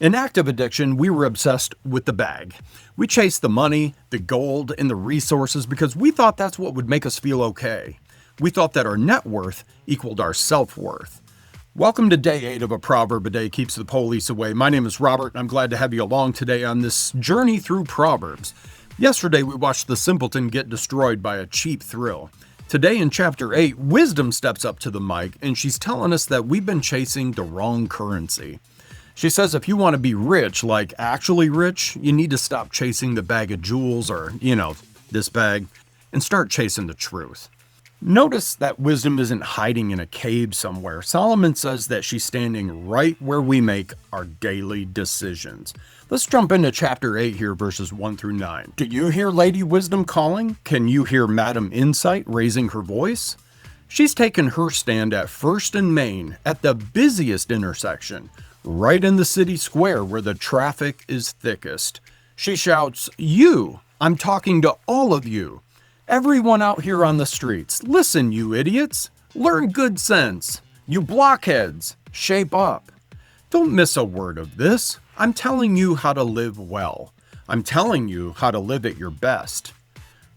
In active addiction, we were obsessed with the bag. We chased the money, the gold, and the resources because we thought that's what would make us feel okay. We thought that our net worth equaled our self-worth. Welcome to day 8 of A Proverb a Day Keeps the Police Away. My name is Robert, and I'm glad to have you along today on this journey through Proverbs. Yesterday, we watched the simpleton get destroyed by a cheap thrill. Today in chapter 8, wisdom steps up to the mic, and she's telling us that we've been chasing the wrong currency. She says if you want to be rich, like actually rich, you need to stop chasing the bag of jewels or, this bag, and start chasing the truth. Notice that wisdom isn't hiding in a cave somewhere. Solomon says that she's standing right where we make our daily decisions. Let's jump into chapter 8 here, verses 1 through 9. Do you hear Lady Wisdom calling? Can you hear Madam Insight raising her voice? She's taken her stand at First and Main at the busiest intersection, right in the city square where the traffic is thickest. She shouts, "You! I'm talking to all of you. Everyone out here on the streets. Listen, you idiots. Learn good sense. You blockheads. Shape up. Don't miss a word of this. I'm telling you how to live well. I'm telling you how to live at your best.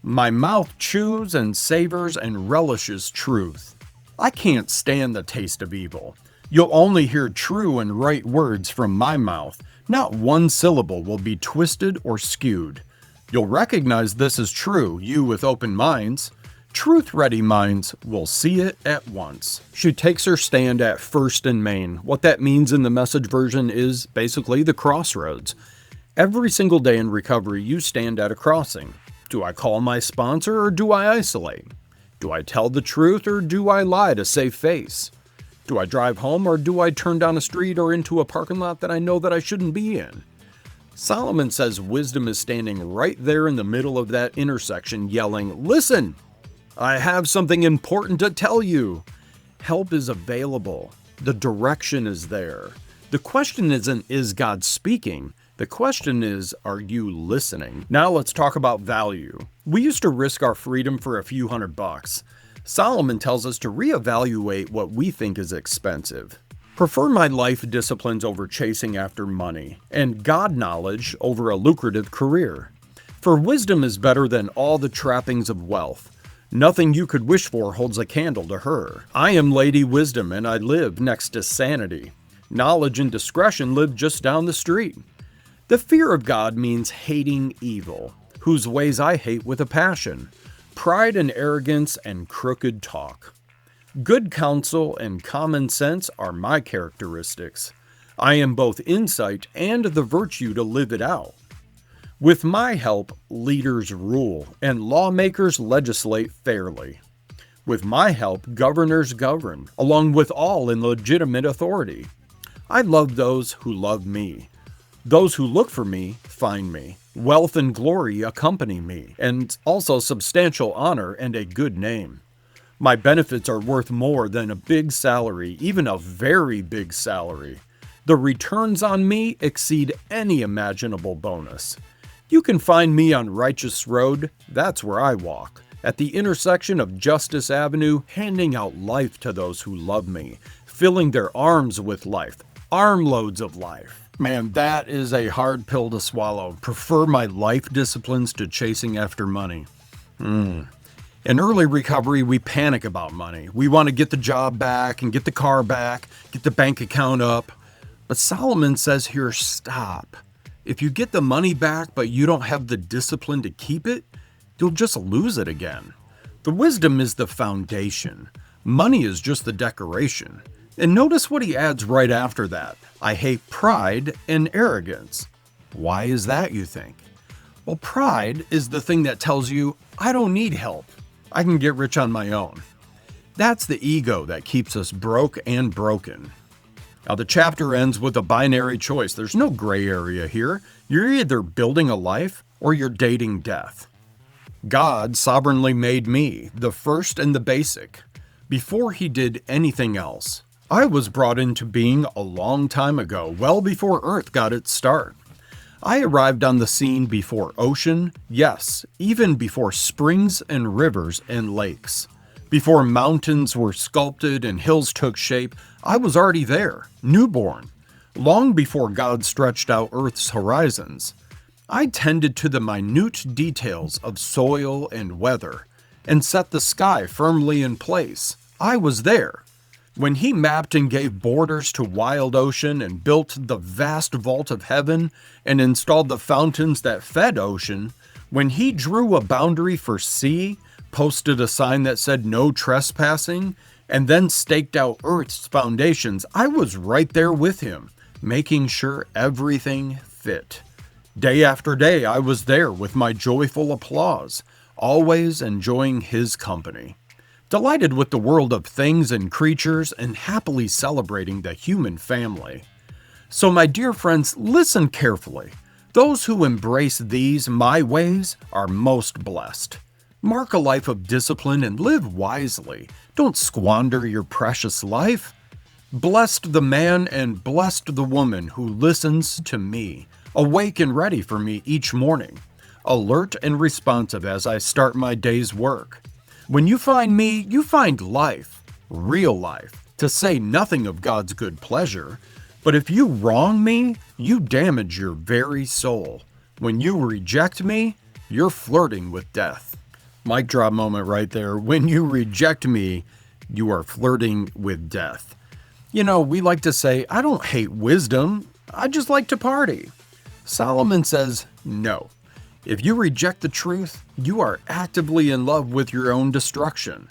My mouth chews and savors and relishes truth. I can't stand the taste of evil. You'll only hear true and right words from my mouth. Not one syllable will be twisted or skewed. You'll recognize this is true, you with open minds. Truth-ready minds will see it at once." She takes her stand at First and Main. What that means in the Message version is basically the Crossroads. Every single day in recovery, you stand at a crossing. Do I call my sponsor or do I isolate? Do I tell the truth or do I lie to save face? Do I drive home or do I turn down a street or into a parking lot that I know that I shouldn't be in? Solomon says wisdom is standing right there in the middle of that intersection yelling, "Listen! I have something important to tell you." Help is available. The direction is there. The question isn't, is God speaking? The question is, are you listening? Now let's talk about value. We used to risk our freedom for a few $100. Solomon tells us to reevaluate what we think is expensive. Prefer my life disciplines over chasing after money, and God knowledge over a lucrative career. For wisdom is better than all the trappings of wealth. Nothing you could wish for holds a candle to her. I am Lady Wisdom, and I live next to sanity. Knowledge and discretion live just down the street. The fear of God means hating evil, whose ways I hate with a passion. Pride and arrogance and crooked talk. Good counsel and common sense are my characteristics. I am both insight and the virtue to live it out. With my help, leaders rule, and lawmakers legislate fairly. With my help, governors govern, along with all in legitimate authority. I love those who love me. Those who look for me find me. Wealth and glory accompany me, and also substantial honor and a good name. My benefits are worth more than a big salary, even a very big salary. The returns on me exceed any imaginable bonus. You can find me on Righteous Road, that's where I walk, at the intersection of Justice Avenue, handing out life to those who love me, filling their arms with life, armloads of life. Man, that is a hard pill to swallow. Prefer my life disciplines to chasing after money. In early recovery, we panic about money. We want to get the job back and get the car back, get the bank account up. But Solomon says here, stop. If you get the money back, but you don't have the discipline to keep it, you'll just lose it again. The wisdom is the foundation. Money is just the decoration. And notice what he adds right after that. I hate pride and arrogance. Why is that, you think? Well, pride is the thing that tells you, I don't need help. I can get rich on my own. That's the ego that keeps us broke and broken. Now, the chapter ends with a binary choice. There's no gray area here. You're either building a life or you're dating death. God sovereignly made me, the first and the basic, before he did anything else. I was brought into being a long time ago, well before Earth got its start. I arrived on the scene before ocean, yes, even before springs and rivers and lakes. Before mountains were sculpted and hills took shape, I was already there, newborn. Long before God stretched out Earth's horizons, I tended to the minute details of soil and weather and set the sky firmly in place. I was there. When He mapped and gave borders to wild ocean and built the vast vault of heaven and installed the fountains that fed ocean, when He drew a boundary for sea, posted a sign that said no trespassing, and then staked out Earth's foundations, I was right there with Him, making sure everything fit. Day after day, I was there with my joyful applause, always enjoying His company, delighted with the world of things and creatures and happily celebrating the human family. So, my dear friends, listen carefully. Those who embrace these, my ways, are most blessed. Mark a life of discipline and live wisely. Don't squander your precious life. Blessed the man and blessed the woman who listens to me, awake and ready for me each morning, alert and responsive as I start my day's work. When you find me, you find life, real life, to say nothing of God's good pleasure. But if you wrong me, you damage your very soul. When you reject me, you're flirting with death. Mic drop moment right there. When you reject me, you are flirting with death. You know, we like to say, I don't hate wisdom, I just like to party. Solomon says, no. If you reject the truth, you are actively in love with your own destruction.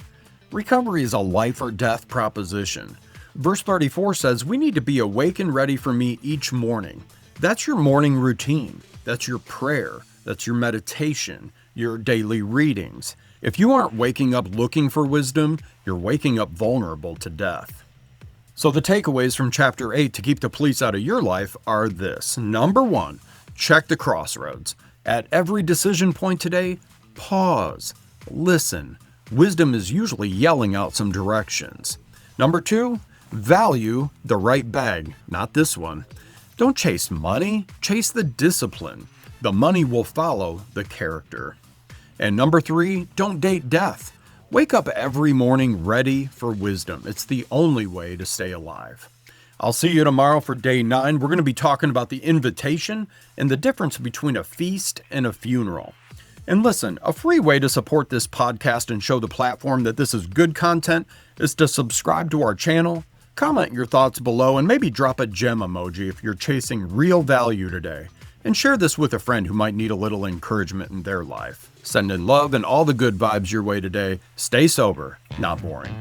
Recovery is a life or death proposition. Verse 34 says, we need to be awake and ready for me each morning. That's your morning routine. That's your prayer. That's your meditation, your daily readings. If you aren't waking up looking for wisdom, you're waking up vulnerable to death. So the takeaways from chapter 8 to keep the police out of your life are this. Number 1, check the crossroads. At every decision point today, pause, listen. Wisdom is usually yelling out some directions. Number 2, value the right bag, not this one. Don't chase money, chase the discipline. The money will follow the character. And number 3, don't date death. Wake up every morning ready for wisdom. It's the only way to stay alive. I'll see you tomorrow for day 9. We're going to be talking about the invitation and the difference between a feast and a funeral. And listen, a free way to support this podcast and show the platform that this is good content is to subscribe to our channel, comment your thoughts below, and maybe drop a gem emoji if you're chasing real value today. And share this with a friend who might need a little encouragement in their life. Sending love and all the good vibes your way today. Stay sober, not boring.